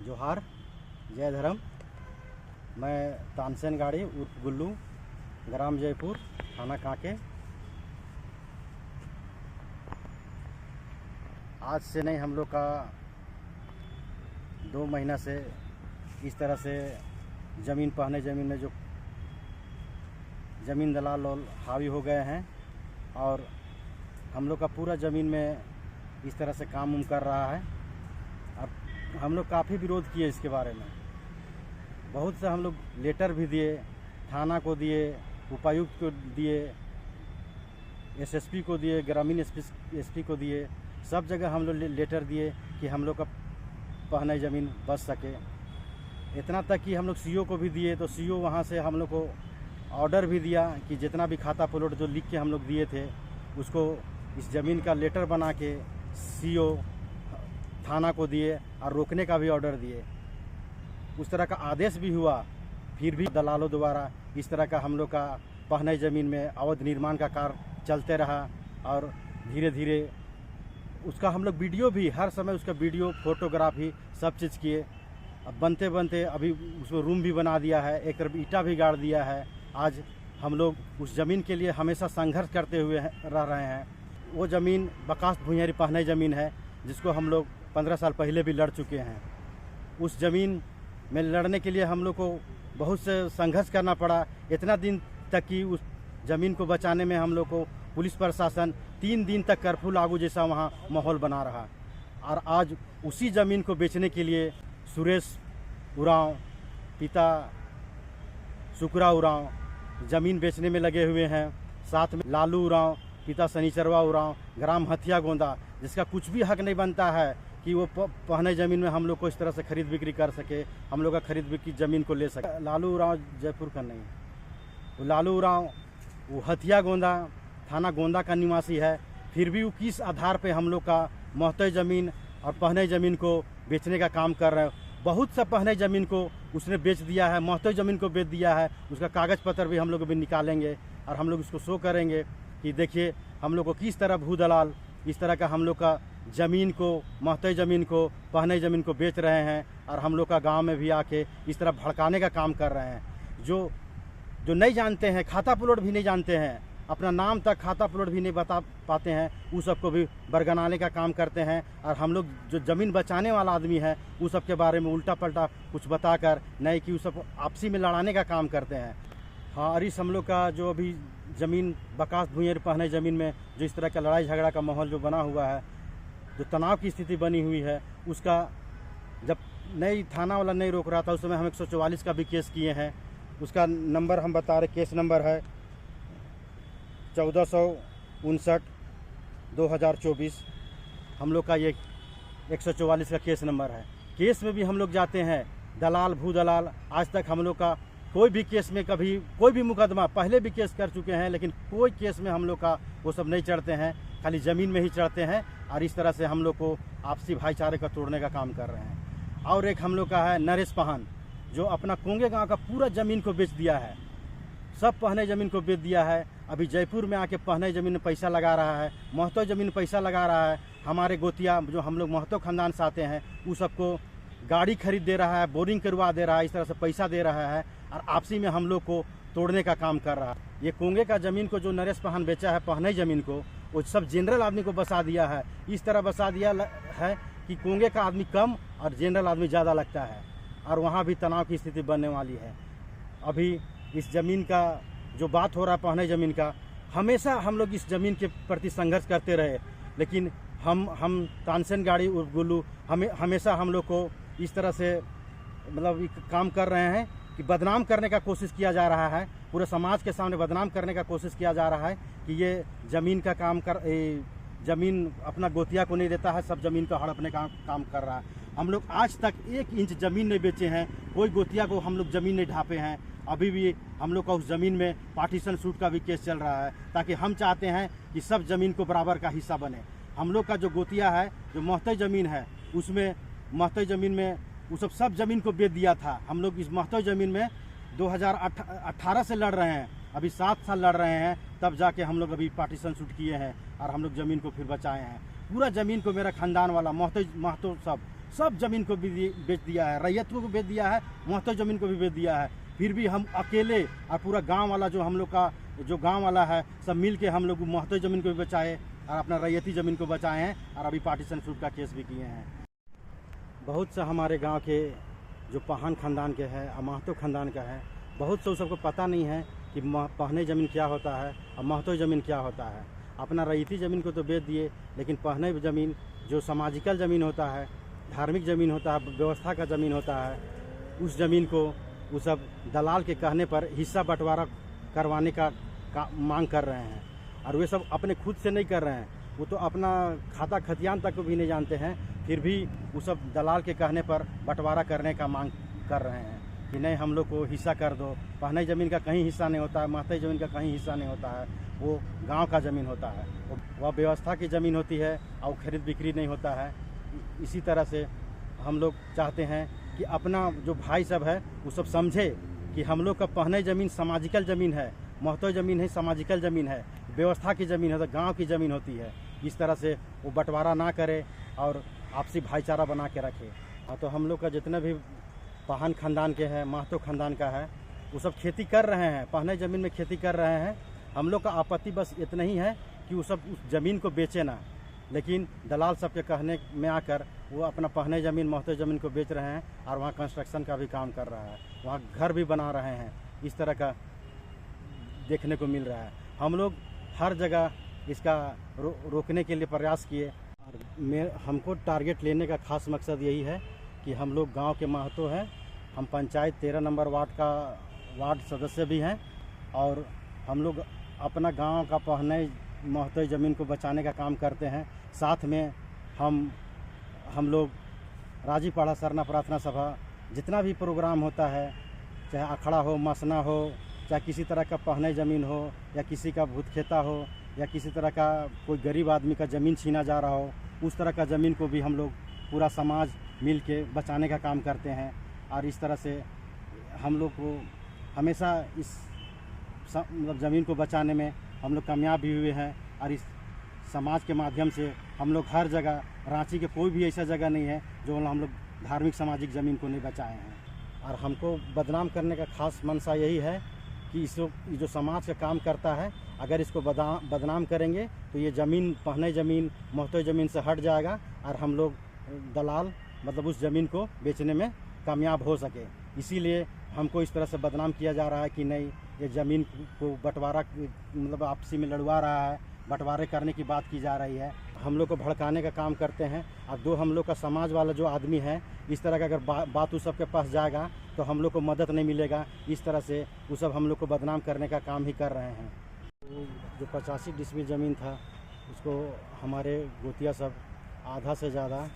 जोहार, जय धर्म। मैं तानसेन गाड़ी उर्फ गुल्लू, ग्राम जयपुर, थाना कांके। आज से नहीं, हम लोग का 2 महीना से इस तरह से ज़मीन पहने ज़मीन में जो ज़मीन दलाल लोग हावी हो गए हैं और हम लोग का पूरा ज़मीन में इस तरह से काम उम कर रहा है। अब हम लोग काफ़ी विरोध किए इसके बारे में, बहुत से हम लोग लेटर भी दिए, थाना को दिए, उपायुक्त को दिए, एसएसपी को दिए, ग्रामीण एसपी को दिए, सब जगह हम लोग लेटर दिए कि हम लोग का पहने ज़मीन बच सके। इतना तक कि हम लोग सीओ को भी दिए, तो सीओ वहाँ से हम लोग को ऑर्डर भी दिया कि जितना भी खाता प्लॉट जो लिख के हम लोग दिए थे उसको इस ज़मीन का लेटर बना के सीओ थाना को दिए और रोकने का भी ऑर्डर दिए। उस तरह का आदेश भी हुआ, फिर भी दलालों द्वारा इस तरह का हम लोग का पहने ज़मीन में अवैध निर्माण का कार्य चलते रहा और धीरे धीरे उसका हम लोग वीडियो भी हर समय उसका वीडियो फोटोग्राफी सब चीज़ किए। अब बनते बनते अभी उसमें रूम भी बना दिया है, एक तरफ ईंटा भी गाड़ दिया है। आज हम लोग उस ज़मीन के लिए हमेशा संघर्ष करते हुए रह रहे हैं। वो ज़मीन बकास भुइयारी पहने ज़मीन है जिसको हम लोग 15 साल पहले भी लड़ चुके हैं। उस ज़मीन में लड़ने के लिए हम लोग को बहुत से संघर्ष करना पड़ा, इतना दिन तक कि उस ज़मीन को बचाने में हम लोग को पुलिस प्रशासन 3 दिन तक कर्फ्यू लागू जैसा वहाँ माहौल बना रहा। और आज उसी ज़मीन को बेचने के लिए सुरेश उरांव, पिता शुक्रा उरांव ज़मीन बेचने में लगे हुए हैं। साथ में लालू उरांव, पिता शनिचरवा उरांव, ग्राम हथिया गोंदा, जिसका कुछ भी हक नहीं बनता है कि वो पहने ज़मीन में हम लोग को इस तरह से खरीद बिक्री कर सके, हम लोग का खरीद बिक्री ज़मीन को ले सके। लालू उरांव जयपुर का नहीं, वो लालू उरांव वो हथिया गोंदा थाना गोंदा का निवासी है। फिर भी वो किस आधार पे हम लोग का महतोई ज़मीन और पहने ज़मीन को बेचने का काम कर रहे हैं। बहुत सा पहने ज़मीन को उसने बेच दिया है, महतोई ज़मीन को बेच दिया है। उसका कागज़ पत्र भी हम लोग अभी निकालेंगे और हम लोग उसको शो करेंगे कि देखिए हम लोग को किस तरह भू दलाल इस तरह का हम लोग का ज़मीन को, महतोई ज़मीन को, पहने ज़मीन को बेच रहे हैं और हम लोग का गांव में भी आके इस तरह भड़काने का काम कर रहे हैं। जो नहीं जानते हैं, खाता प्लॉट भी नहीं जानते हैं, अपना नाम तक खाता प्लॉट भी नहीं बता पाते हैं, उस सबको भी बरगनाने का काम करते हैं। और हम लोग जो ज़मीन बचाने वाला आदमी है उस सब के बारे में उल्टा पल्टा कुछ बताकर नहीं कि उस सब आपसी में लड़ाने का काम करते हैं। हाँ, और इस हम लोग का जो अभी ज़मीन बकास भुइयारी पहने ज़मीन में जो इस तरह का लड़ाई झगड़ा का माहौल जो बना हुआ है, जो तनाव की स्थिति बनी हुई है, उसका जब नहीं थाना वाला नहीं रोक रहा था उस समय हम 144 का भी केस किए हैं। उसका नंबर हम बता रहे, केस नंबर है 1459/2024। हम लोग का ये 144 का केस नंबर है। केस में भी हम लोग जाते हैं, दलाल भू दलाल, आज तक हम लोग का कोई भी केस में कभी कोई भी मुकदमा, पहले भी केस कर चुके हैं लेकिन कोई केस में हम लोग का वो सब नहीं चढ़ते हैं, खाली ज़मीन में ही चढ़ते हैं। और इस तरह से हम लोग को आपसी भाईचारे का तोड़ने का काम कर रहे हैं। और एक हम लोग का है नरेश पहान, जो अपना कोंगे गांव का पूरा ज़मीन को बेच दिया है, सब पहने ज़मीन को बेच दिया है। अभी जयपुर में आके पहने ज़मीन में पैसा लगा रहा है, महतो ज़मीन में पैसा लगा रहा है। हमारे गोतिया जो हम लोग महतो खानदान से आते हैं उस सबको गाड़ी खरीद दे रहा है, बोरिंग करवा दे रहा है, इस तरह से पैसा दे रहा है और आपसी में हम लोग को तोड़ने का काम कर रहा है। ये कोंगे का ज़मीन को जो नरेश पहान बेचा है, पहने ज़मीन को, वो सब जनरल आदमी को बसा दिया है। इस तरह बसा दिया है कि कोंगे का आदमी कम और जनरल आदमी ज़्यादा लगता है और वहाँ भी तनाव की स्थिति बनने वाली है। अभी इस ज़मीन का जो बात हो रहा है पहने ज़मीन का, हमेशा हम लोग इस ज़मीन के प्रति संघर्ष करते रहे, लेकिन हम तानसेन गाड़ी उर्फ गुल्लू हमेशा हम लोग को इस तरह से मतलब काम कर रहे हैं कि बदनाम करने का कोशिश किया जा रहा है, पूरे समाज के सामने बदनाम करने का कोशिश किया जा रहा है कि ये ज़मीन का काम ज़मीन अपना गोतिया को नहीं देता है, सब ज़मीन को हड़पने का काम कर रहा है। हम लोग आज तक 1 इंच ज़मीन नहीं बेचे हैं, कोई गोतिया को हम लोग ज़मीन नहीं ढापे हैं। अभी भी हम लोग का उस ज़मीन में पार्टीशन सूट का भी केस चल रहा है, ताकि हम चाहते हैं कि सब ज़मीन को बराबर का हिस्सा बने। हम लोग का जो गोतिया है, जो महतोई ज़मीन है, उसमें महतोई ज़मीन में वो सब ज़मीन को बेच दिया था। हम लोग इस महतोई ज़मीन में 2018 से लड़ रहे हैं, अभी 7 साल लड़ रहे हैं, तब जाके हम लोग अभी पार्टीशन शूट किए हैं और हम लोग ज़मीन को फिर बचाए हैं। पूरा ज़मीन को मेरा खानदान वाला महतो सब सब ज़मीन को भी बेच दिया है, रैयत को बेच दिया है, महतो ज़मीन को भी बेच दिया है। फिर भी हम अकेले और पूरा गांव वाला जो हम लोग का जो गांव वाला है सब मिल के हम लोग महतो ज़मीन को भी बचाए और अपना रैयती ज़मीन को बचाए हैं और अभी पार्टीशन फ्रूट का केस भी किए हैं। बहुत से हमारे गांव के जो पाहन ख़ानदान के हैं और महतो ख़ानदान का है, बहुत से सबको पता नहीं है कि पहने ज़मीन क्या होता है और महतो ज़मीन क्या होता है। अपना रैयती ज़मीन को तो बेच दिए, लेकिन पहने ज़मीन जो सामाजिकल ज़मीन होता है, धार्मिक ज़मीन होता है, व्यवस्था का ज़मीन होता है, उस ज़मीन को वो सब दलाल के कहने पर हिस्सा बंटवारा करवाने का मांग कर रहे हैं। और वे सब अपने खुद से नहीं कर रहे हैं, वो तो अपना खाता खतियान तक को भी नहीं जानते हैं, फिर भी वो सब दलाल के कहने पर बंटवारा करने का मांग कर रहे हैं कि नहीं हम लोग को हिस्सा कर दो। पहने ज़मीन का कहीं हिस्सा नहीं होता है, महते ज़मीन का कहीं हिस्सा नहीं होता है, वो गांव का ज़मीन होता है, वह व्यवस्था की ज़मीन होती है और खरीद बिक्री नहीं होता है। इसी तरह से हम लोग चाहते हैं कि अपना जो भाई सब है वो सब समझे कि हम लोग का पहने ज़मीन सामाजिकल ज़मीन है, महतो ज़मीन है सामाजिकल ज़मीन है, व्यवस्था की ज़मीन है, तो गाँव की ज़मीन होती है। इस तरह से वो बंटवारा ना करे और आपसी भाईचारा बना के रखे। तो हम लोग का जितने भी पाहन ख़ानदान के हैं, महतो ख़ानदान का है, वो सब खेती कर रहे हैं, पहने ज़मीन में खेती कर रहे हैं। हम लोग का आपत्ति बस इतना ही है कि वो सब उस ज़मीन को बेचे ना, लेकिन दलाल सबके कहने में आकर वो अपना पहने ज़मीन महतो ज़मीन को बेच रहे हैं और वहाँ कंस्ट्रक्शन का भी काम कर रहा है, वहाँ घर भी बना रहे हैं। इस तरह का देखने को मिल रहा है। हम लोग हर जगह इसका रोकने के लिए प्रयास किए और हमको टारगेट लेने का खास मकसद यही है कि हम लोग गांव के महतो हैं, हम पंचायत 13 नंबर वार्ड सदस्य भी हैं और हम लोग अपना गांव का पहने महतो ज़मीन को बचाने का काम करते हैं। साथ में हम लोग राजीपाड़ा सरना प्रार्थना सभा जितना भी प्रोग्राम होता है, चाहे अखड़ा हो, मसना हो, चाहे किसी तरह का पहने ज़मीन हो या किसी का भूतखेता हो या किसी तरह का कोई गरीब आदमी का ज़मीन छीना जा रहा हो, उस तरह का ज़मीन को भी हम लोग पूरा समाज मिल के बचाने का काम करते हैं। और इस तरह से हम लोग को हमेशा इस मतलब ज़मीन को बचाने में हम लोग कामयाब भी हुए हैं। और इस समाज के माध्यम से हम लोग हर जगह, रांची के कोई भी ऐसा जगह नहीं है जो हम लोग धार्मिक सामाजिक ज़मीन को नहीं बचाए हैं। और हमको बदनाम करने का खास मंशा यही है कि जो समाज का काम करता है, अगर इसको बदनाम करेंगे तो ये ज़मीन पहने ज़मीन महतो ज़मीन से हट जाएगा और हम लोग दलाल मतलब उस ज़मीन को बेचने में कामयाब हो सके। इसीलिए हमको इस तरह से बदनाम किया जा रहा है कि नहीं ये ज़मीन को बंटवारा मतलब आपसी में लड़वा रहा है, बंटवारे करने की बात की जा रही है। हम लोग को भड़काने का काम करते हैं। और हम लोग का समाज वाला जो आदमी है, इस तरह का अगर बात उस सब के पास जाएगा तो हम लोग को मदद नहीं मिलेगा। इस तरह से वो सब हम लोग को बदनाम करने का काम ही कर रहे हैं। जो 85 डिसमिल ज़मीन था उसको हमारे गोतिया सब आधा से ज़्यादा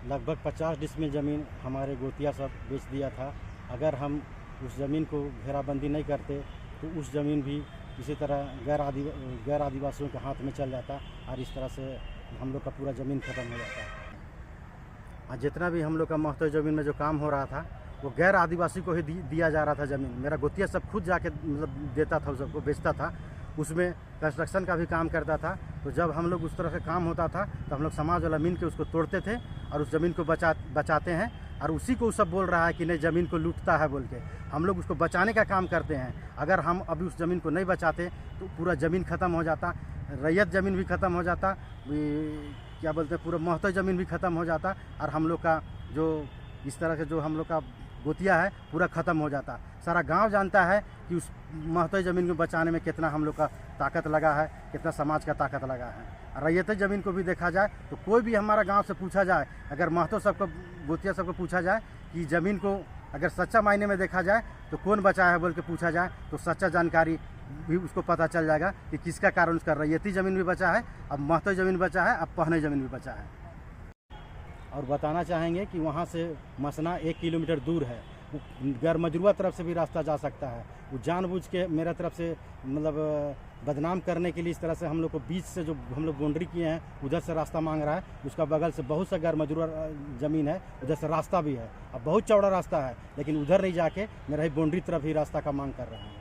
लगभग 50 डिसमिल ज़मीन हमारे गोतिया सब बेच दिया था। अगर हम उस ज़मीन को घेराबंदी नहीं करते तो उस ज़मीन भी इसी तरह गैर आदिवासियों के हाथ में चल जाता और इस तरह से हम लोग का पूरा ज़मीन ख़त्म हो जाता। और जितना भी हम लोग का महतो ज़मीन में जो काम हो रहा था वो गैर आदिवासी को ही दिया जा रहा था ज़मीन। मेरा गोतिया सब खुद जाके मतलब देता था, सबको बेचता था, उसमें कंस्ट्रक्शन का भी काम करता था। तो जब हम लोग उस तरह से काम होता था तो हम लोग समाज वाला मिल के उसको तोड़ते थे और उस ज़मीन को बचाते हैं। और उसी को सब बोल रहा है कि नहीं ज़मीन को लूटता है बोल के। हम लोग उसको बचाने का काम करते हैं। अगर हम अभी उस ज़मीन को नहीं बचाते तो पूरा ज़मीन ख़त्म हो जाता, रैयत ज़मीन भी ख़त्म हो जाता, क्या बोलते हैं पूरा महतो ज़मीन भी ख़त्म हो जाता और हम लोग का जो इस तरह से जो हम लोग का गोतिया है पूरा ख़त्म हो जाता। सारा गांव जानता है कि उस महतो ज़मीन को बचाने में कितना हम लोग का ताकत लगा है, कितना समाज का ताकत लगा है। रैयती ज़मीन को भी देखा जाए तो कोई भी हमारा गांव से पूछा जाए, अगर महतो सबको गोतिया सबको पूछा जाए कि ज़मीन को अगर सच्चा मायने में देखा जाए तो कौन बचाया है बोल के पूछा जाए तो सच्चा जानकारी भी उसको पता चल जाएगा कि किसका कारण उसका रैयती ज़मीन भी बचा है, अब महतो ज़मीन बचा है, अब पहने ज़मीन भी बचा है। और बताना चाहेंगे कि वहाँ से मसना 1 किलोमीटर दूर है, गैर मजरूआ तरफ से भी रास्ता जा सकता है। वो जानबूझ के मेरा तरफ से मतलब बदनाम करने के लिए इस तरह से हम लोग को बीच से जो हम लोग बाउंड्री किए हैं उधर से रास्ता मांग रहा है। उसका बगल से बहुत सा गैर मजरूआ ज़मीन है, उधर से रास्ता भी है, अब बहुत चौड़ा रास्ता है, लेकिन उधर नहीं जाके मेरा ही बाउंड्री तरफ ही रास्ता का मांग कर रहा है।